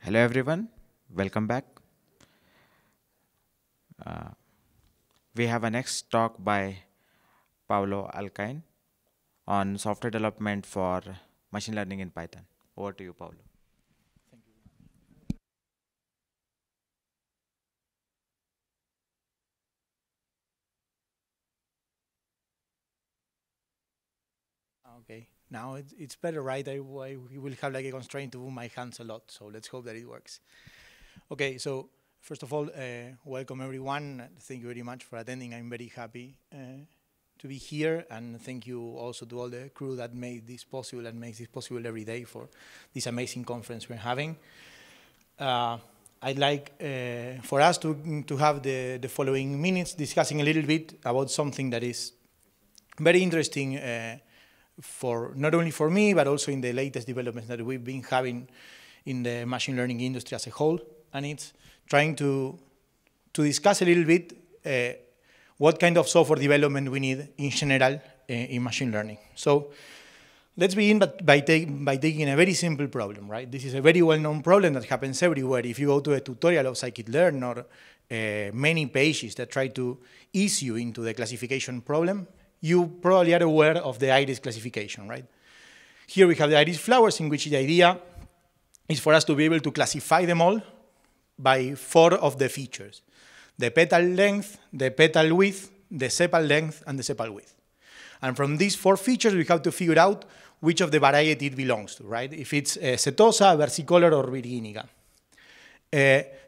Hello everyone, welcome back. Uh, we have a next talk by Pablo Alcain on software development for machine learning in Python. Over to you, Pablo. Okay, now it's better, right? We will have like a constraint to move my hands a lot, so let's hope that it works. Okay, so first of all, welcome everyone. Thank you very much for attending. I'm very happy to be here, and thank you also to all the crew that made this possible and makes this possible every day for this amazing conference we're having. I'd like for us to have the following minutes discussing a little bit about something that is very interesting for not only for me, but also in the latest developments that we've been having in the machine learning industry as a whole. And it's trying to discuss a little bit what kind of software development we need in general in machine learning. So let's begin by taking a very simple problem, right? This is a very well-known problem that happens everywhere. If you go to a tutorial of scikit-learn or many pages that try to ease you into the classification problem, you probably are aware of the iris classification, right? Here we have the iris flowers, in which the idea is for us to be able to classify them all by 4 of the features: the petal length, the petal width, the sepal length, and the sepal width. And from these 4 features, we have to figure out which of the variety it belongs to, right? If it's setosa, versicolor, or virginica.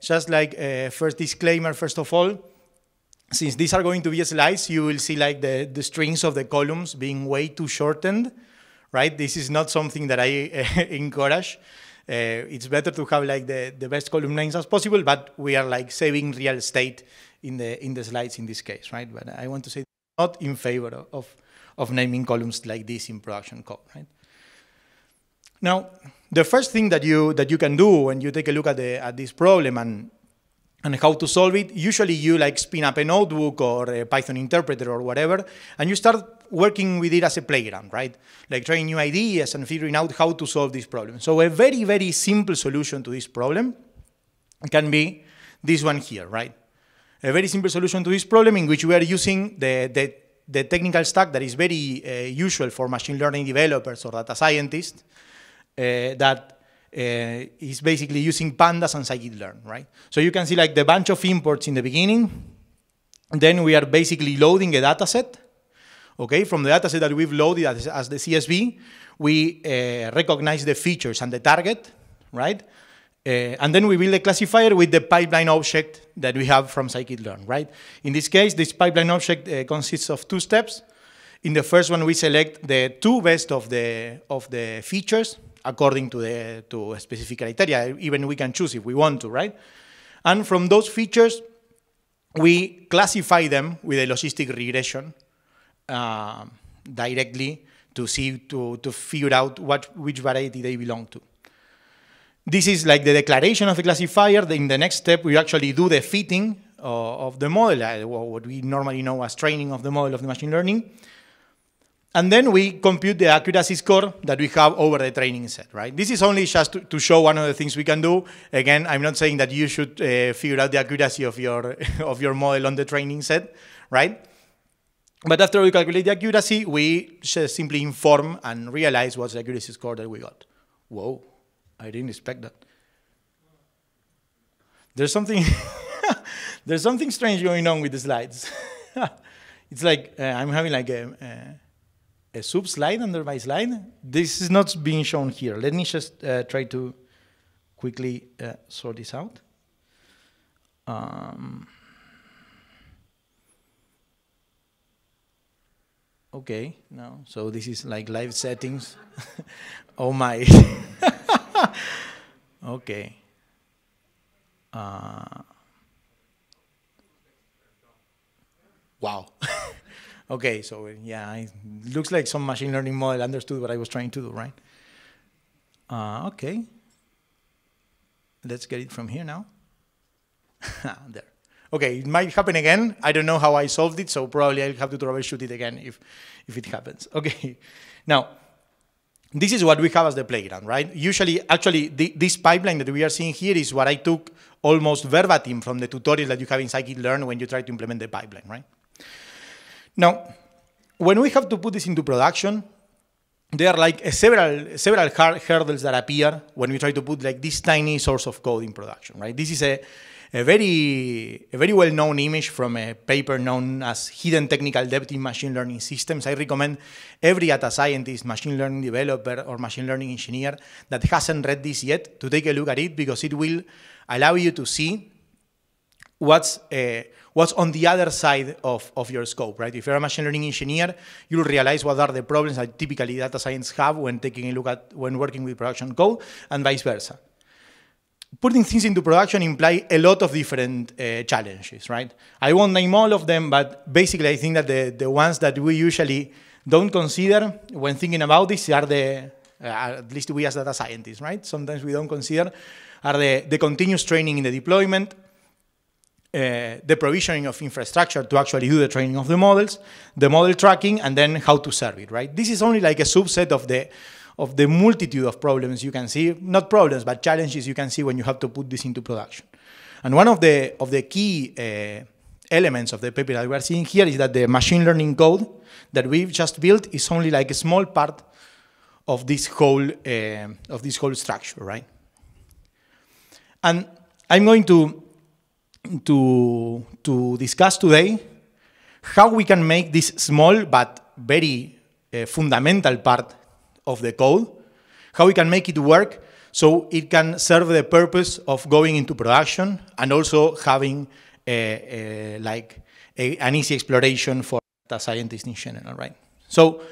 Just like first disclaimer, first of all, since these are going to be slides, you will see like the strings of the columns being way too shortened, right? This is not something that I encourage. It's better to have like the best column names as possible, but we are like saving real estate in the slides in this case, right? But I want to say not in favor of naming columns like this in production code, right? Now, the first thing that you can do when you take a look at this problem and how to solve it, usually you like spin up a notebook or a Python interpreter or whatever, and you start working with it as a playground, right? Like trying new ideas and figuring out how to solve this problem. So a very, very simple solution to this problem can be this one here, right? A very simple solution to this problem in which we are using the technical stack that is very usual for machine learning developers or data scientists that is basically using pandas and scikit-learn, right? So you can see like the bunch of imports in the beginning. Then we are basically loading a data set. Okay, from the data set that we've loaded as the CSV, we recognize the features and the target, right? And then we build a classifier with the pipeline object that we have from scikit-learn, right? In this case, this pipeline object consists of 2 steps. In the first one, we select the 2 best of the features according to a specific criteria. Even we can choose if we want to, right? And from those features, we classify them with a logistic regression directly to figure out which variety they belong to. This is like the declaration of the classifier. In the next step, we actually do the fitting of the model, what we normally know as training of the model of the machine learning. And then we compute the accuracy score that we have over the training set, right? This is only just to show one of the things we can do. Again, I'm not saying that you should figure out the accuracy of your model on the training set, right? But after we calculate the accuracy, we just simply inform and realize what's the accuracy score that we got. Whoa, I didn't expect that. There's something, there's something strange going on with the slides. It's like I'm having like a sub slide under my slide. This is not being shown here. Let me just try to quickly sort this out. Okay, now, so this is like live settings. Oh my. Okay. Wow. Okay, so yeah, it looks like some machine learning model understood what I was trying to do, right? Okay. Let's get it from here now. There. Okay, it might happen again. I don't know how I solved it, so probably I'll have to troubleshoot it again if it happens. Okay, now, this is what we have as the playground, right? Usually, actually, this pipeline that we are seeing here is what I took almost verbatim from the tutorial that you have in scikit-learn when you try to implement the pipeline, right? Now, when we have to put this into production, there are like several hurdles that appear when we try to put like this tiny source of code in production, right? This is a very well-known image from a paper known as Hidden Technical Debt in Machine Learning Systems. I recommend every data scientist, machine learning developer, or machine learning engineer that hasn't read this yet to take a look at it, because it will allow you to see what's on the other side of your scope, right? If you're a machine learning engineer, you'll realize what are the problems that typically data science have when taking a look at when working with production code, and vice versa. Putting things into production imply a lot of different challenges, right? I won't name all of them, but basically I think that the ones that we usually don't consider when thinking about this are at least we as data scientists, right? Sometimes we don't consider are the continuous training in the deployment, the provisioning of infrastructure to actually do the training of the models, the model tracking, and then how to serve it, right? This is only like a subset of the multitude of problems you can see, not problems, but challenges you can see when you have to put this into production. And one of the key elements of the paper that we are seeing here is that the machine learning code that we've just built is only like a small part of this whole structure, right? And I'm going to discuss today how we can make this small but very fundamental part of the code, how we can make it work so it can serve the purpose of going into production and also having an easy exploration for data scientists in general, right? So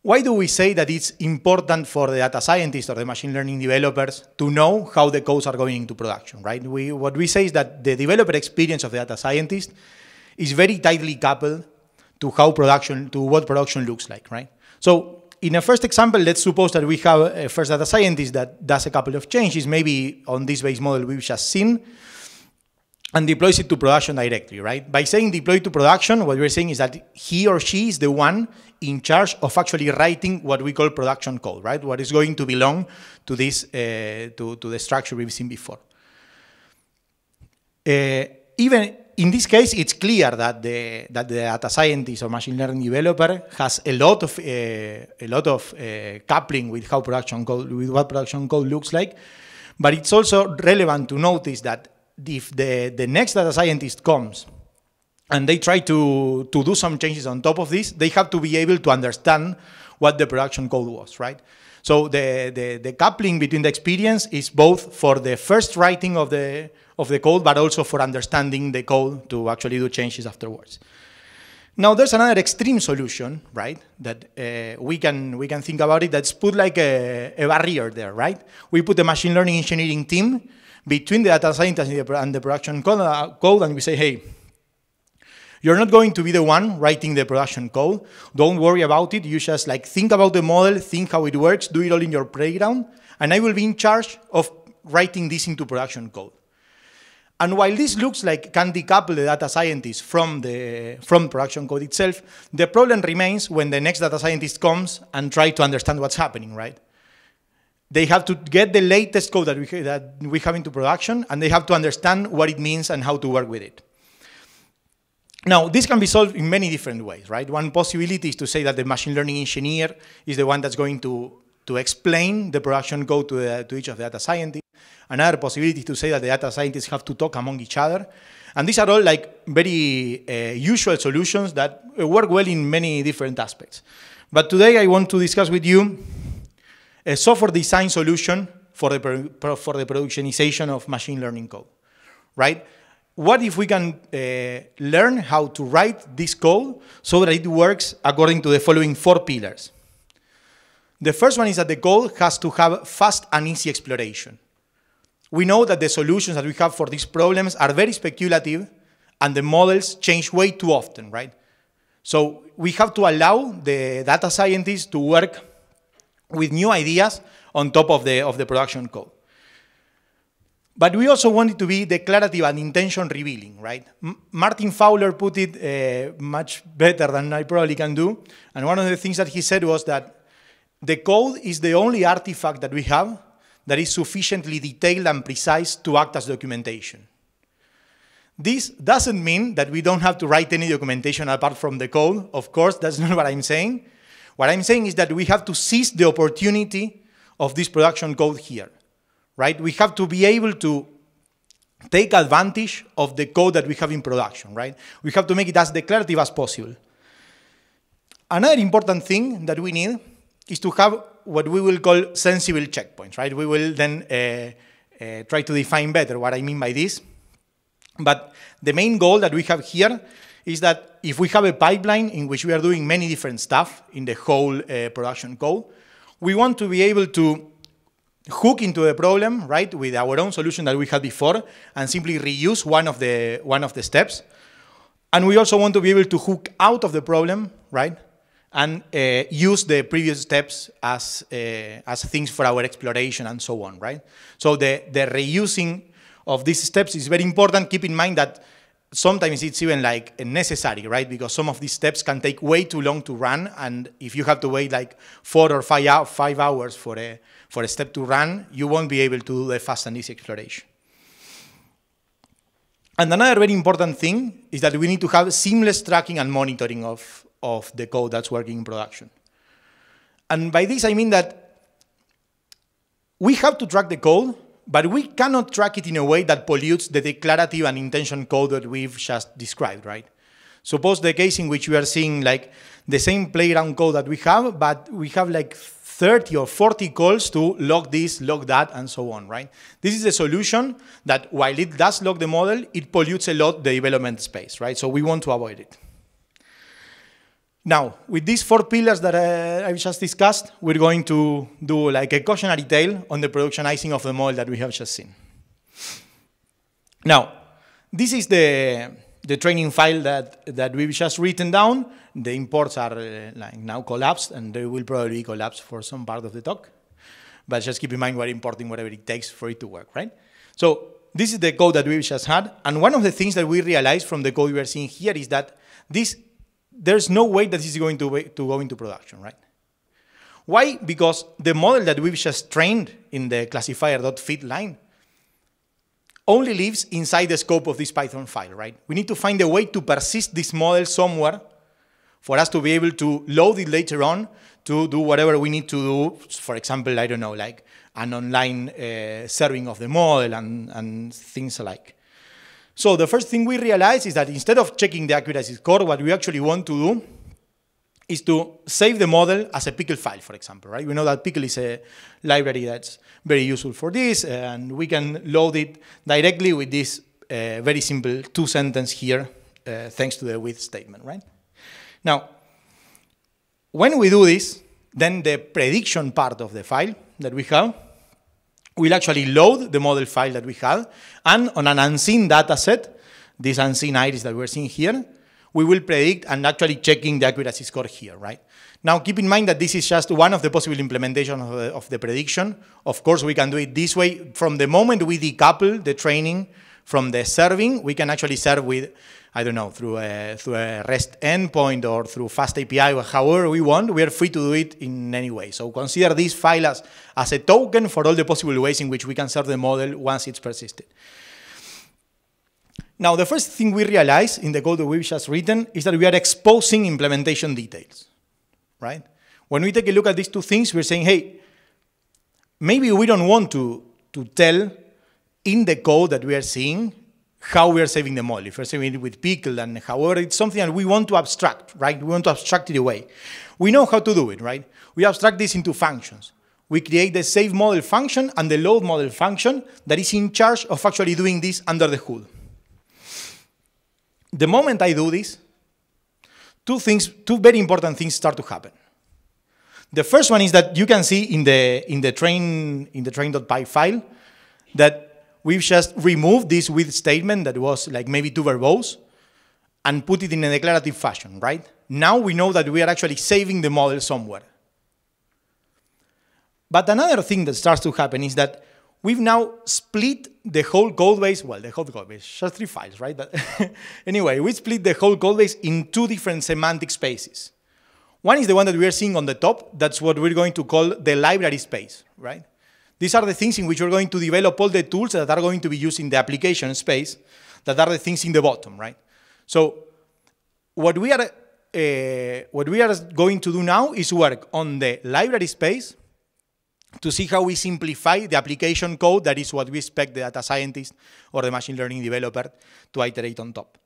why do we say that it's important for the data scientists or the machine learning developers to know how the codes are going into production, right? What we say is that the developer experience of the data scientist is very tightly coupled to what production looks like, right? So in a first example, let's suppose that we have a first data scientist that does a couple of changes, maybe on this base model we've just seen, and deploys it to production directly, right? By saying deploy to production, what we're saying is that he or she is the one in charge of actually writing what we call production code, right? What is going to belong to this, to the structure we've seen before. Even in this case, it's clear that the data scientist or machine learning developer has a lot of coupling with what production code looks like. But it's also relevant to notice that if the next data scientist comes and they try to do some changes on top of this, they have to be able to understand what the production code was, right? So the coupling between the experience is both for the first writing of the code, but also for understanding the code to actually do changes afterwards. Now there's another extreme solution, right? That we can think about it. That's put like a barrier there, right? We put a machine learning engineering team between the data scientist and the production code, and we say, hey, you're not going to be the one writing the production code. Don't worry about it. You just like think about the model, think how it works, do it all in your playground, and I will be in charge of writing this into production code. And while this looks like can decouple the data scientist from production code itself, the problem remains when the next data scientist comes and try to understand what's happening, right? They have to get the latest code that we have into production, and they have to understand what it means and how to work with it. Now, this can be solved in many different ways, right? One possibility is to say that the machine learning engineer is the one that's going to explain the production code to each of the data scientists. Another possibility is to say that the data scientists have to talk among each other. And these are all like very usual solutions that work well in many different aspects. But today I want to discuss with you a software design solution for the productionization of machine learning code, right? What if we can learn how to write this code so that it works according to the following 4 pillars? The first one is that the code has to have fast and easy exploration. We know that the solutions that we have for these problems are very speculative and the models change way too often, right? So we have to allow the data scientists to work with new ideas on top of the production code. But we also want it to be declarative and intention revealing, right? Martin Fowler put it much better than I probably can do. And one of the things that he said was that the code is the only artifact that we have that is sufficiently detailed and precise to act as documentation. This doesn't mean that we don't have to write any documentation apart from the code. Of course, that's not what I'm saying. What I'm saying is that we have to seize the opportunity of this production code here, right? We have to be able to take advantage of the code that we have in production, right? We have to make it as declarative as possible. Another important thing that we need is to have what we will call sensible checkpoints, right? We will then try to define better what I mean by this. But the main goal that we have here is that if we have a pipeline in which we are doing many different stuff in the whole production code, we want to be able to hook into the problem, right, with our own solution that we had before and simply reuse one of the steps. And we also want to be able to hook out of the problem, right, and use the previous steps as things for our exploration and so on, right? So the reusing of these steps is very important. Keep in mind that sometimes it's even like necessary, right? Because some of these steps can take way too long to run, and if you have to wait like 4 or 5 hours for a step to run, you won't be able to do the fast and easy exploration. And another very important thing is that we need to have seamless tracking and monitoring of the code that's working in production. And by this I mean that we have to track the code, but we cannot track it in a way that pollutes the declarative and intention code that we've just described, right? Suppose the case in which we are seeing like the same playground code that we have, but we have like 30 or 40 calls to log this, log that, and so on, right? This is a solution that while it does log the model, it pollutes a lot the development space, right? So we want to avoid it. Now, with these 4 pillars that I've just discussed, we're going to do like a cautionary tale on the productionizing of the model that we have just seen. Now, this is the training file that we've just written down. The imports are like now collapsed, and they will probably be collapsed for some part of the talk. But just keep in mind we're importing whatever it takes for it to work, right? So this is the code that we've just had. And one of the things that we realized from the code we are seeing here is that there's no way that this is going to go into production, right? Why? Because the model that we've just trained in the classifier.fit line only lives inside the scope of this Python file, right? We need to find a way to persist this model somewhere for us to be able to load it later on to do whatever we need to do. For example, I don't know, like an online serving of the model and things alike. So the first thing we realize is that instead of checking the accuracy score, what we actually want to do is to save the model as a pickle file, for example, right? We know that pickle is a library that's very useful for this, and we can load it directly with this very simple 2-sentence here, thanks to the with statement, right? Now, when we do this, then the prediction part of the file that we have will actually load the model file that we had, and on an unseen data set, this unseen iris that we're seeing here, we will predict and actually checking the accuracy score here, right? Now, keep in mind that this is just one of the possible implementations of the prediction. Of course, we can do it this way. From the moment we decouple the training from the serving, we can actually serve with, I don't know, through a REST endpoint or through fast API or however we want. We are free to do it in any way. So consider this file as a token for all the possible ways in which we can serve the model once it's persisted. Now, the first thing we realize in the code that we've just written is that we are exposing implementation details, right? When we take a look at these 2 things, we're saying, hey, maybe we don't want to tell in the code that we are seeing how we are saving the model. If we're saving it with pickle and however, it's something that we want to abstract, right? We want to abstract it away. We know how to do it, right? We abstract this into functions. We create the save model function and the load model function that is in charge of actually doing this under the hood. The moment I do this, 2 very important things start to happen. The first one is that you can see in the train.py file that we've just removed this with statement that was like maybe too verbose and put it in a declarative fashion, right? Now we know that we are actually saving the model somewhere. But another thing that starts to happen is that we've now split the whole code base, well, the whole code base, just 3 files, right? But anyway, we split the whole code base in 2 different semantic spaces. One is the one that we are seeing on the top. That's what we're going to call the library space, right? These are the things in which we're going to develop all the tools that are going to be used in the application space, that are the things in the bottom, right? So what we are going to do now is work on the library space to see how we simplify the application code. That is what we expect the data scientist or the machine learning developer to iterate on top.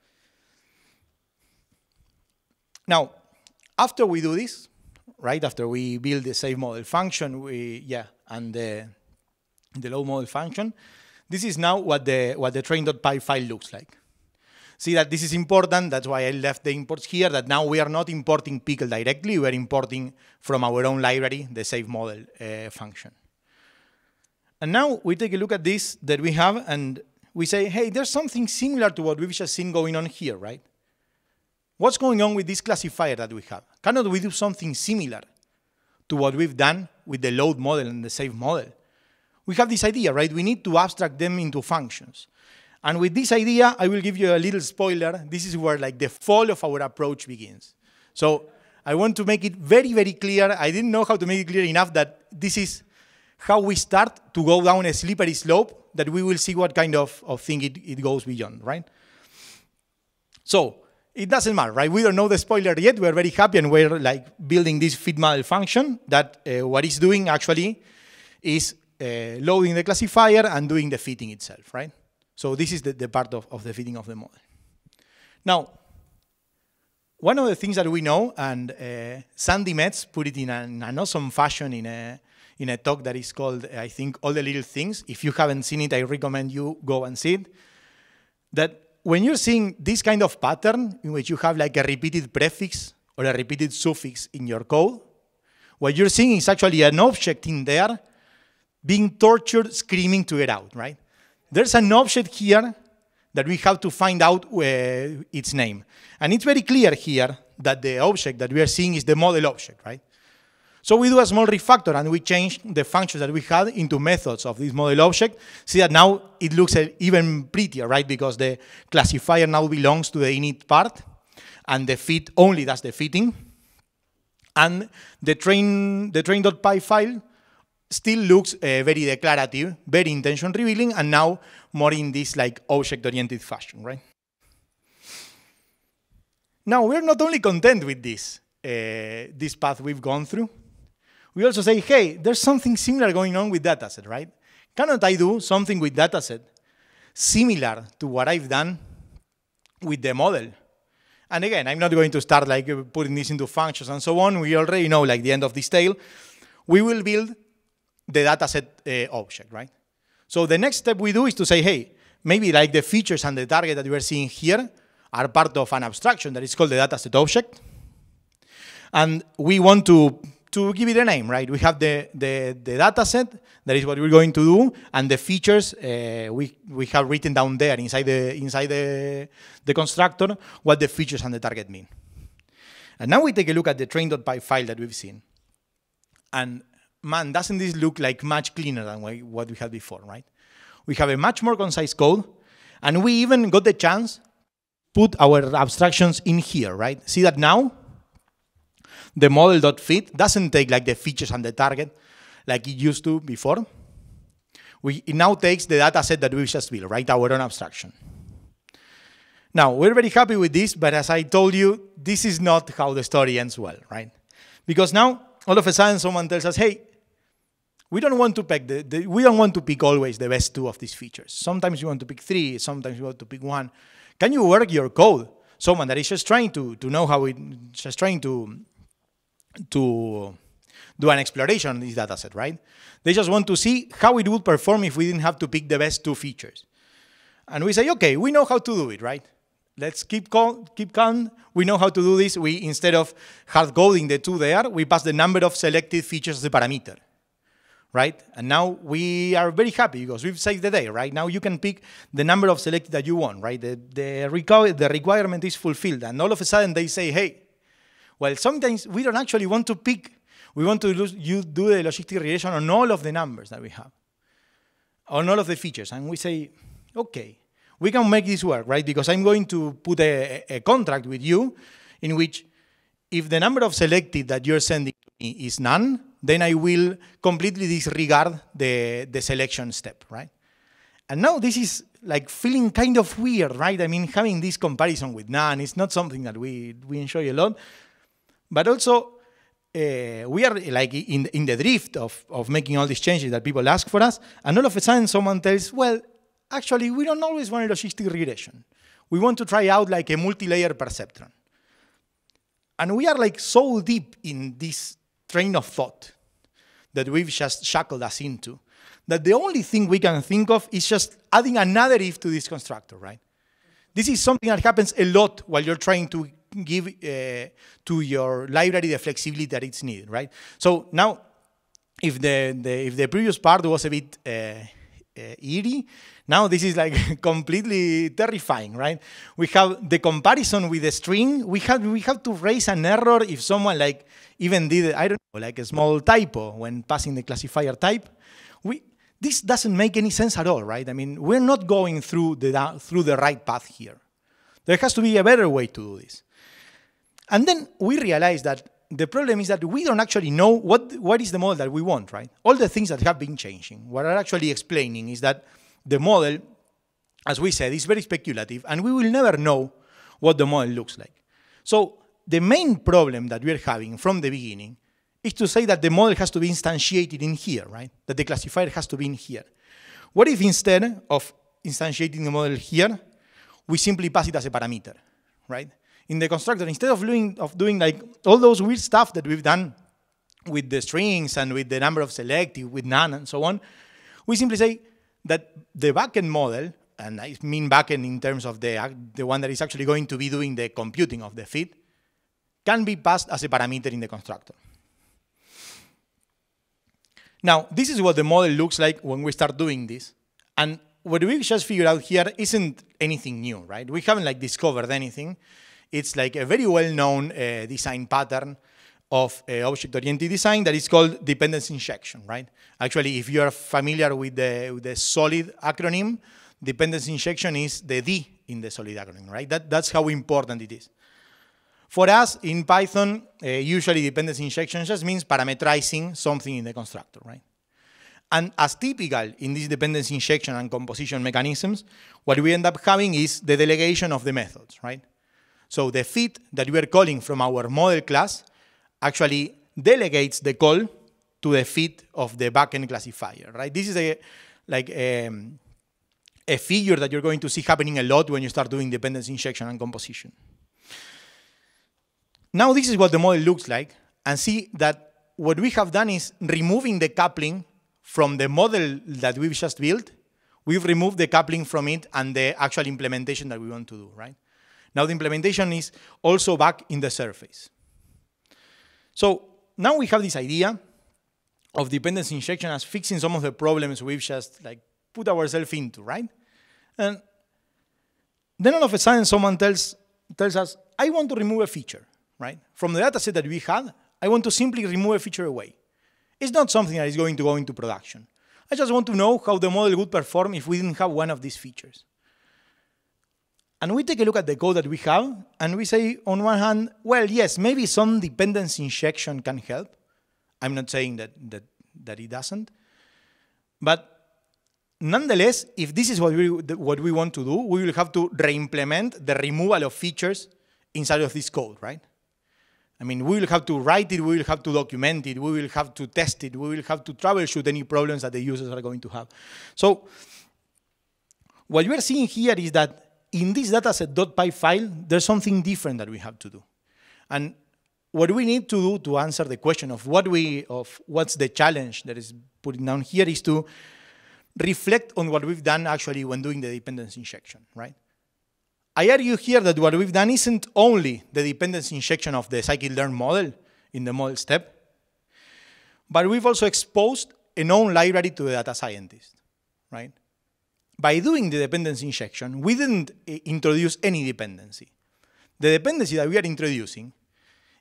Now, after we do this, right, after we build the save model function, and the load model function, this is now what the train.py file looks like. See that this is important. That's why I left the imports here, that now we are not importing pickle directly. We are importing from our own library the save model function. And now we take a look at this that we have, and we say, hey, there's something similar to what we've just seen going on here, right? What's going on with this classifier that we have? Cannot we do something similar to what we've done with the load model and the save model? We have this idea, right? We need to abstract them into functions. And with this idea, I will give you a little spoiler. This is where like the fall of our approach begins. So I want to make it very, very clear. I didn't know how to make it clear enough that this is how we start to go down a slippery slope that we will see what kind of thing it goes beyond, right? So it doesn't matter, right? We don't know the spoiler yet. We're very happy, and we're like building this fit model function that what it's doing actually is loading the classifier and doing the fitting itself, right? So this is the part of the fitting of the model. Now, one of the things that we know, and Sandy Metz put it in an awesome fashion in a talk that is called, I think, All the Little Things. If you haven't seen it, I recommend you go and see it. That when you're seeing this kind of pattern in which you have like a repeated prefix or a repeated suffix in your code, what you're seeing is actually an object in there being tortured, screaming to get out, right? There's an object here that we have to find out its name. And it's very clear here that the object that we are seeing is the model object, right? So we do a small refactor, and we change the functions that we had into methods of this model object. See that now it looks even prettier, right? Because the classifier now belongs to the init part, and the fit only does the fitting. And the train.py file still looks very declarative, very intention revealing, and now more in this like object-oriented fashion, right? Now we're not only content with this path we've gone through. We also say, hey, there's something similar going on with dataset, right? Cannot I do something with dataset similar to what I've done with the model? And again, I'm not going to start like putting this into functions and so on. We already know like the end of this tale. We will build the dataset object, right? So the next step we do is to say, hey, maybe like the features and the target that we are seeing here are part of an abstraction that is called the dataset object. And we want to give it a name, right? We have the dataset, that is what we're going to do, and the features we have written down there inside the constructor what the features and the target mean. And now we take a look at the train.py file that we've seen. And man, doesn't this look like much cleaner than what we had before, right? We have a much more concise code, and we even got the chance to put our abstractions in here, right? See that now? The model.fit doesn't take like the features and the target like it used to before. It now takes the data set that we just built, right? Our own abstraction. Now, we're very happy with this, but as I told you, this is not how the story ends well, right? Because now, all of a sudden, someone tells us, hey, we don't want to pick always the best two of these features. Sometimes you want to pick three, sometimes you want to pick one. Can you work your code? Someone that is just trying to know how just trying to do an exploration on this data set, right? They just want to see how it would perform if we didn't have to pick the best two features. And we say, okay, we know how to do it, right? Let's keep calm. We know how to do this. We, instead of hard coding the two there, we pass the number of selected features as a parameter, right? And now we are very happy because we've saved the day, right? Now you can pick the number of selected that you want, right? The requirement is fulfilled. And all of a sudden they say, hey, well, sometimes we don't actually want to pick. We want to do the logistic regression on all of the numbers that we have, on all of the features. And we say, okay, we can make this work, right? Because I'm going to put a contract with you in which if the number of selected that you're sending to me is none, then I will completely disregard the selection step, right? And now this is like feeling kind of weird, right? I mean, having this comparison with none is not something that we enjoy a lot. But also, we are like in the drift of making all these changes that people ask for us. And all of a sudden, someone tells, well, actually, we don't always want a logistic regression. We want to try out like a multi-layer perceptron. And we are like so deep in this train of thought that we've just shackled us into, that the only thing we can think of is just adding another if to this constructor, right? This is something that happens a lot while you're trying to give to your library the flexibility that it's needed, right? So now, if the previous part was a bit eerie, now this is like completely terrifying, right? We have the comparison with the string. We have to raise an error if someone like even did, I don't know, like a small typo when passing the classifier type. This doesn't make any sense at all, right? I mean, we're not going through the right path here. There has to be a better way to do this. And then we realize that the problem is that we don't actually know what is the model that we want, right? All the things that have been changing, what are actually explaining is that the model, as we said, is very speculative, and we will never know what the model looks like. So the main problem that we're having from the beginning is to say that the model has to be instantiated in here, right? That the classifier has to be in here. What if instead of instantiating the model here, we simply pass it as a parameter, right? In the constructor, instead of doing like all those weird stuff that we've done with the strings and with the number of selective, with none and so on, we simply say that the backend model, and I mean backend in terms of the one that is actually going to be doing the computing of the fit, can be passed as a parameter in the constructor. Now, this is what the model looks like when we start doing this. And what we just figured out here isn't anything new, right? We haven't like discovered anything. It's like a very well-known design pattern of object-oriented design that is called dependency injection, right? Actually, if you're familiar with the SOLID acronym, dependency injection is the D in the SOLID acronym, right? That's how important it is. For us, in Python, usually dependency injection just means parameterizing something in the constructor, right? And as typical in these dependency injection and composition mechanisms, what we end up having is the delegation of the methods, right? So the fit that we are calling from our model class actually delegates the call to the fit of the backend classifier, right? This is a figure that you're going to see happening a lot when you start doing dependency injection and composition. Now this is what the model looks like, and see that what we have done is removing the coupling from the model that we've just built. We've removed the coupling from it and the actual implementation that we want to do, right? Now the implementation is also back in the surface. So now we have this idea of dependency injection as fixing some of the problems we've just like put ourselves into, right? And then all of a sudden someone tells us, I want to remove a feature, right? From the data set that we had, I want to simply remove a feature away. It's not something that is going to go into production. I just want to know how the model would perform if we didn't have one of these features. And we take a look at the code that we have, and we say, on one hand, well, yes, maybe some dependency injection can help. I'm not saying that it doesn't. But nonetheless, if this is what we want to do, we will have to re-implement the removal of features inside of this code, right? I mean, we will have to write it, we will have to document it, we will have to test it, we will have to troubleshoot any problems that the users are going to have. So what you are seeing here is that in this dataset.py file, there's something different that we have to do. And what we need to do to answer the question of what's the challenge that is put down here is to reflect on what we've done actually when doing the dependency injection, right? I argue here that what we've done isn't only the dependency injection of the scikit-learn model in the model step, but we've also exposed a known library to the data scientist, right? By doing the dependency injection, we didn't introduce any dependency. The dependency that we are introducing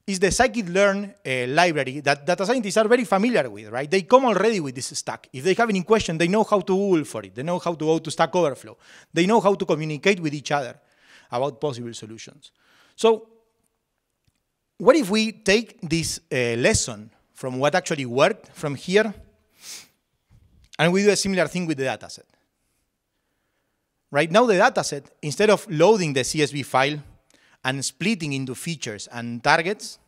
is the scikit-learn library that data scientists are very familiar with, right? They come already with this stack. If they have any question, they know how to Google for it. They know how to go to Stack Overflow. They know how to communicate with each other about possible solutions. So what if we take this lesson from what actually worked from here, and we do a similar thing with the dataset? Right now, the dataset, instead of loading the CSV file and splitting into features and targets,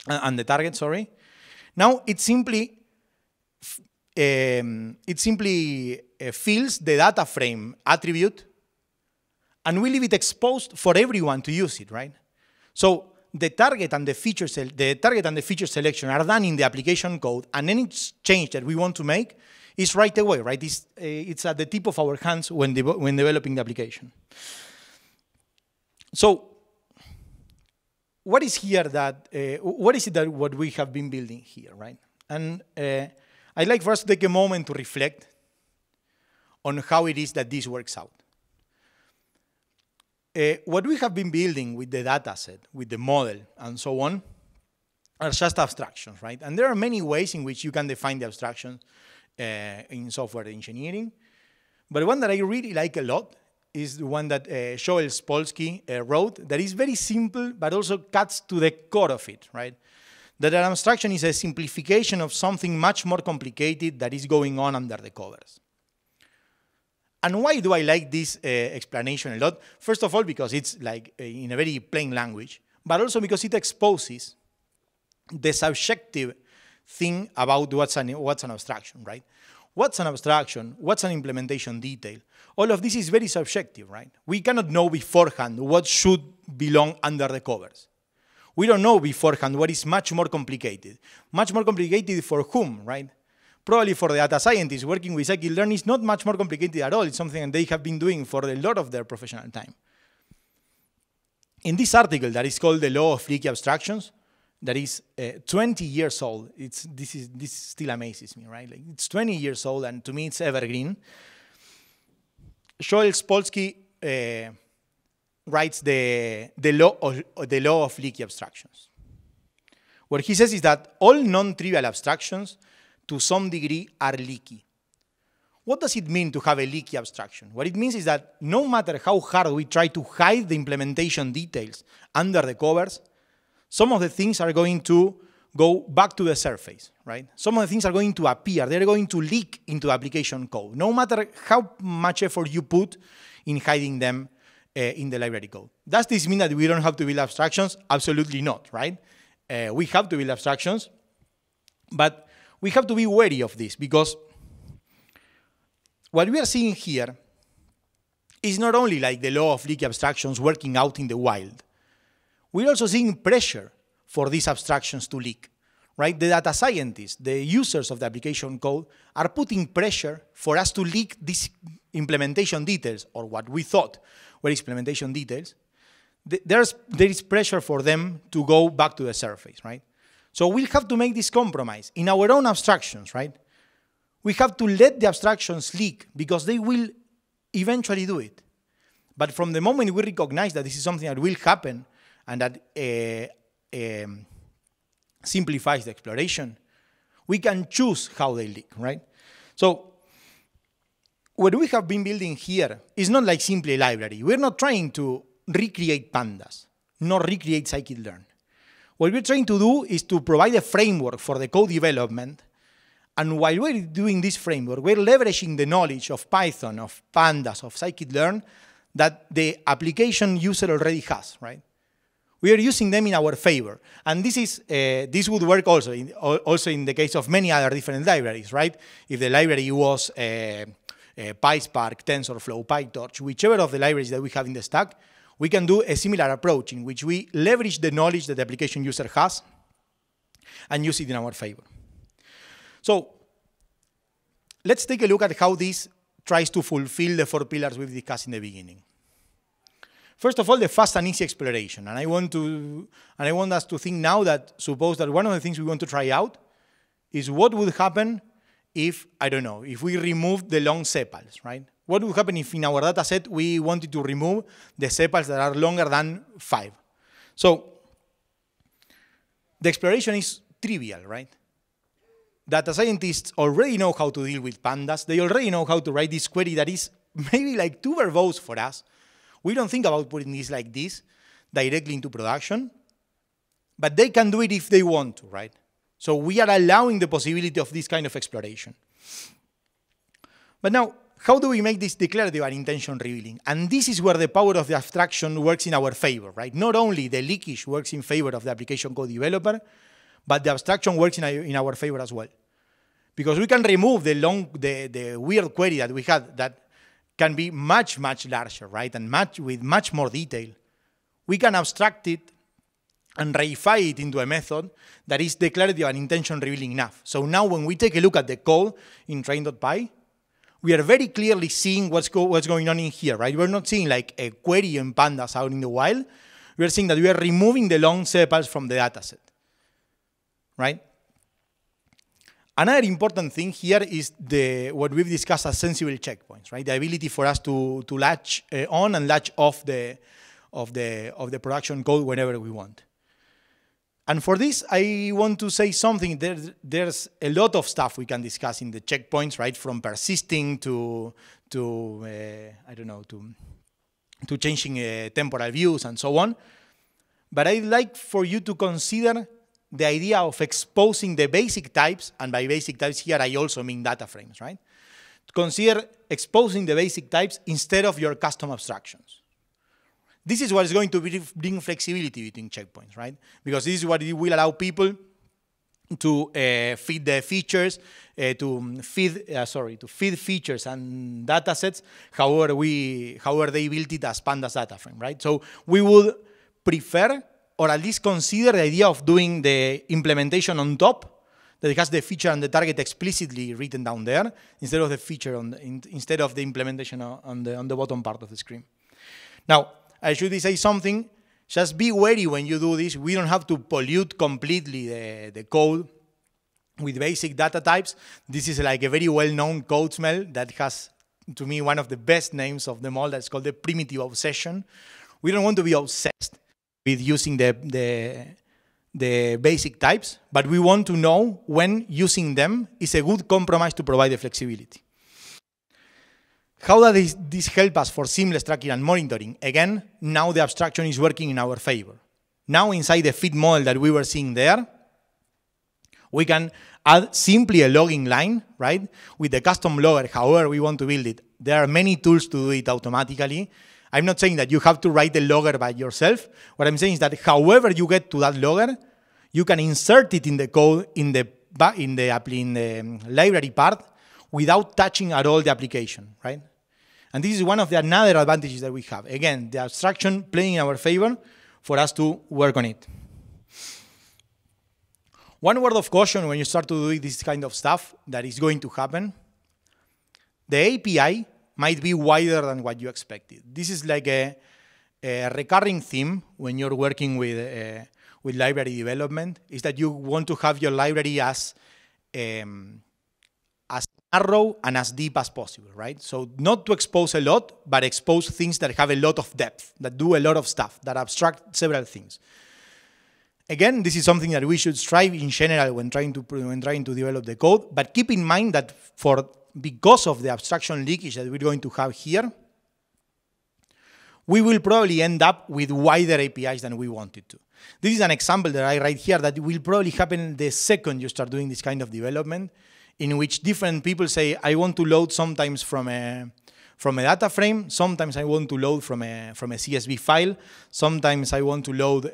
and the target, sorry, now it simply fills the data frame attribute, and we leave it exposed for everyone to use it, right? So the target and the feature selection are done in the application code, and any change that we want to make is right away, right? It's at the tip of our hands when developing the application. So what is here that, what is it that what we have been building here, right? And I'd like for us to take a moment to reflect on how it is that this works out. What we have been building with the data set, with the model, and so on, are just abstractions, right? And there are many ways in which you can define the abstractions in software engineering. But one that I really like a lot is the one that Joel Spolsky wrote, that is very simple, but also cuts to the core of it, right? That an abstraction is a simplification of something much more complicated that is going on under the covers. And why do I like this explanation a lot? First of all, because it's like in a very plain language, but also because it exposes the subjective thing about what's an abstraction, right? What's an abstraction? What's an implementation detail? All of this is very subjective, right? We cannot know beforehand what should belong under the covers. We don't know beforehand what is much more complicated. Much more complicated for whom, right? Probably for the data scientists working with scikit-learn is not much more complicated at all. It's something that they have been doing for a lot of their professional time. In this article that is called The Law of Leaky Abstractions, that is 20 years old. This still amazes me, right? Like, it's 20 years old, and to me it's evergreen. Joel Spolsky writes the law of leaky abstractions. What he says is that all non-trivial abstractions, to some degree, are leaky. What does it mean to have a leaky abstraction? What it means is that no matter how hard we try to hide the implementation details under the covers, some of the things are going to go back to the surface, right? Some of the things are going to appear. They're going to leak into application code, no matter how much effort you put in hiding them in the library code. Does this mean that we don't have to build abstractions? Absolutely not, right? We have to build abstractions, but we have to be wary of this, because what we are seeing here is not only like the law of leaky abstractions working out in the wild. We're also seeing pressure for these abstractions to leak, right? The data scientists, the users of the application code, are putting pressure for us to leak these implementation details, or what we thought were implementation details. There is pressure for them to go back to the surface, right? So we'll have to make this compromise in our own abstractions, right? We have to let the abstractions leak, because they will eventually do it. But from the moment we recognize that this is something that will happen, and that simplifies the exploration, we can choose how they leak, right? So what we have been building here is not like simply a library. We're not trying to recreate pandas, nor recreate scikit-learn. What we're trying to do is to provide a framework for the code development, and while we're doing this framework, we're leveraging the knowledge of Python, of pandas, of scikit-learn that the application user already has, right? We are using them in our favor. And this would work also in the case of many other different libraries, right? If the library was PySpark, TensorFlow, PyTorch, whichever of the libraries that we have in the stack, we can do a similar approach in which we leverage the knowledge that the application user has and use it in our favor. So let's take a look at how this tries to fulfill the 4 pillars we've discussed in the beginning. First of all, the fast and easy exploration. And I want us to think now that, suppose that one of the things we want to try out is what would happen if, I don't know, if we removed the long sepals, right? What would happen if in our data set we wanted to remove the sepals that are longer than 5? So the exploration is trivial, right? Data scientists already know how to deal with pandas. They already know how to write this query that is maybe like too verbose for us. We don't think about putting this like this directly into production. But they can do it if they want to, right? So we are allowing the possibility of this kind of exploration. But now, how do we make this declarative and intention revealing? And this is where the power of the abstraction works in our favor, right? Not only the leakage works in favor of the application code developer, but the abstraction works in our favor as well. Because we can remove the weird query that we had that can be much, much larger, right? And with much more detail. We can abstract it and reify it into a method that is declarative and intention revealing enough. So now when we take a look at the code in train.py, we are very clearly seeing what's going on in here, right? We're not seeing like a query in pandas out in the wild. We are seeing that we are removing the long sepals from the dataset, right? Another important thing here is what we've discussed as sensible checkpoints, right? The ability for us to latch on and latch off the production code whenever we want. And for this, I want to say something. There's a lot of stuff we can discuss in the checkpoints, right? From persisting to changing temporal views and so on. But I'd like for you to consider the idea of exposing the basic types, and by basic types here I also mean data frames, right? Consider exposing the basic types instead of your custom abstractions. This is what is going to bring flexibility between checkpoints, right? Because this is what it will allow people to feed the features, to feed features and datasets however they built it as pandas data frame, right? So we would prefer, or at least consider, the idea of doing the implementation on top that has the feature and the target explicitly written down there instead of the feature instead of the implementation on the bottom part of the screen. Now, I should say something. Just be wary when you do this. We don't have to pollute completely the code with basic data types. This is like a very well-known code smell that has, to me, one of the best names of them all. That's called the primitive obsession. We don't want to be obsessed with using the basic types, but we want to know when using them is a good compromise to provide the flexibility. How does this help us for seamless tracking and monitoring? Again, now the abstraction is working in our favor. Now inside the feed model that we were seeing there, we can add simply a logging line, right? With the custom logger, however we want to build it. There are many tools to do it automatically. I'm not saying that you have to write the logger by yourself. What I'm saying is that however you get to that logger, you can insert it in the code in the library part without touching at all the application, right? And this is one of the another advantages that we have. Again, the abstraction playing in our favor for us to work on it. One word of caution when you start to do this kind of stuff that is going to happen. The API might be wider than what you expected. This is like a recurring theme when you're working with library development, is that you want to have your library as narrow and as deep as possible, right? So not to expose a lot, but expose things that have a lot of depth, that do a lot of stuff, that abstract several things. Again, this is something that we should strive in general when trying to develop the code, but keep in mind that because of the abstraction leakage that we're going to have here, we will probably end up with wider APIs than we wanted to. This is an example that I write here that will probably happen the second you start doing this kind of development, in which different people say, I want to load sometimes from a data frame, sometimes I want to load from a CSV file, sometimes I want to load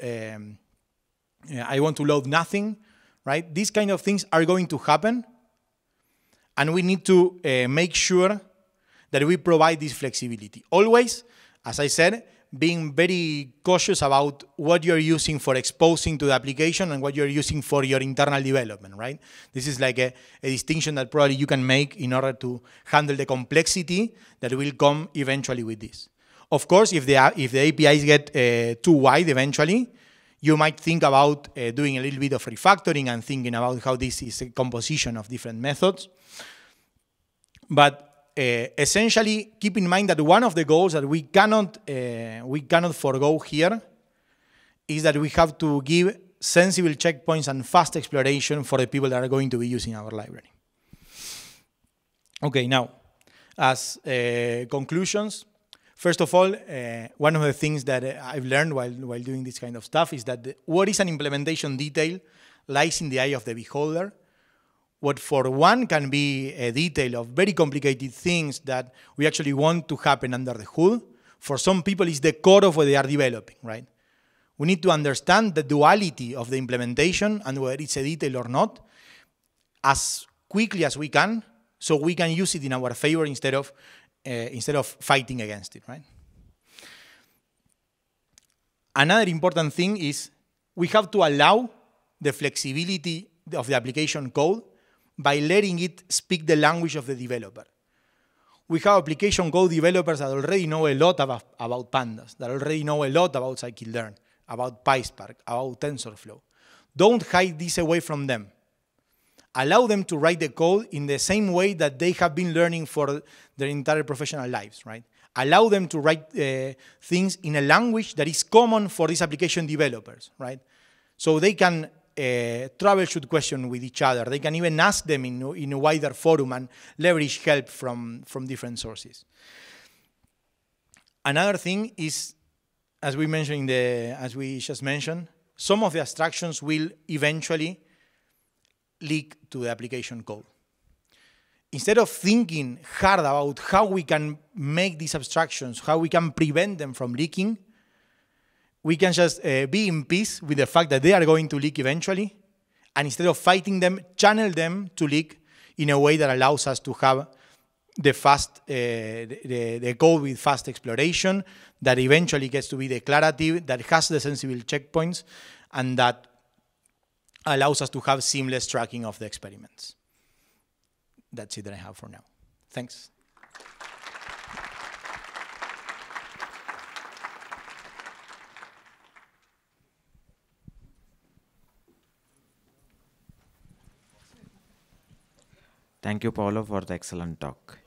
nothing, right? These kind of things are going to happen, and we need to make sure that we provide this flexibility. Always, as I said, being very cautious about what you're using for exposing to the application and what you're using for your internal development, right? This is like a distinction that probably you can make in order to handle the complexity that will come eventually with this. Of course, if the APIs get too wide eventually, you might think about doing a little bit of refactoring and thinking about how this is a composition of different methods. But essentially, keep in mind that one of the goals that we cannot forego here is that we have to give sensible checkpoints and fast exploration for the people that are going to be using our library. Okay, now, as conclusions, First of all, one of the things that I've learned while doing this kind of stuff is that what is an implementation detail lies in the eye of the beholder. What for one can be a detail of very complicated things that we actually want to happen under the hood, for some people is the core of what they are developing, right? We need to understand the duality of the implementation and whether it's a detail or not as quickly as we can, so we can use it in our favor instead of fighting against it, right? Another important thing is we have to allow the flexibility of the application code by letting it speak the language of the developer. We have application code developers that already know a lot about pandas, that already know a lot about scikit-learn, about PySpark, about TensorFlow. Don't hide this away from them. Allow them to write the code in the same way that they have been learning for their entire professional lives, right? Allow them to write things in a language that is common for these application developers, right? So they can troubleshoot questions with each other. They can even ask them in a wider forum and leverage help from different sources. Another thing is, as we just mentioned, some of the abstractions will eventually leak to the application code. Instead of thinking hard about how we can make these abstractions, how we can prevent them from leaking, we can just be in peace with the fact that they are going to leak eventually, and instead of fighting them, channel them to leak in a way that allows us to have the code with fast exploration, that eventually gets to be declarative, that has the sensible checkpoints, and that allows us to have seamless tracking of the experiments. That's it that I have for now. Thanks. Thank you, Pablo, for the excellent talk.